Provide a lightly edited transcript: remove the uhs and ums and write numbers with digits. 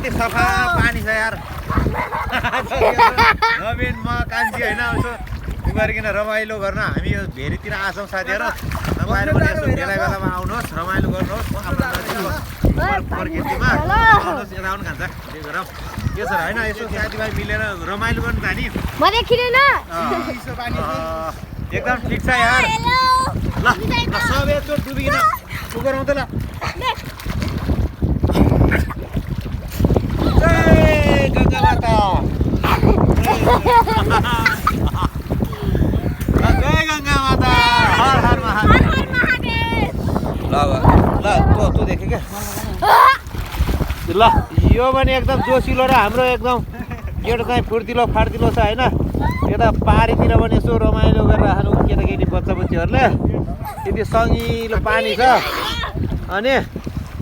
कति सफा पानी छ यार नवीन म कान्छी होइन यसो गरिकन रमाइलो गर्न हामी यो भेरीतिर आछौँ साथीहरू तपाईँहरू पनि यसो बेला बेलामा आउनुहोस् रमाइलो गर्नुहोस् प्रकृतिमा आउनुहोस् यता आउनु खान्छ के गरौँ के छ होइन यसो साथीभाइ मिलेर रमाइलो गर्नु त नि एकदम ठिक छ यार ल सब एकचोट डुबिकन उ गरौँ त ल जय गङ्गा माता जय गङ्गा माता हर हर महादेव ल तँ देखेँ क्या ल यो पनि एकदम जोसिलो र हाम्रो एकदम केटो चाहिँ फुर्तिलो फार्तिलो छ होइन यता पारीतिर पनि यसो रमाइलो गरेर खानु केटाकेटी बच्चा बच्चीहरूले यति सङ्गिलो पानी छ अनि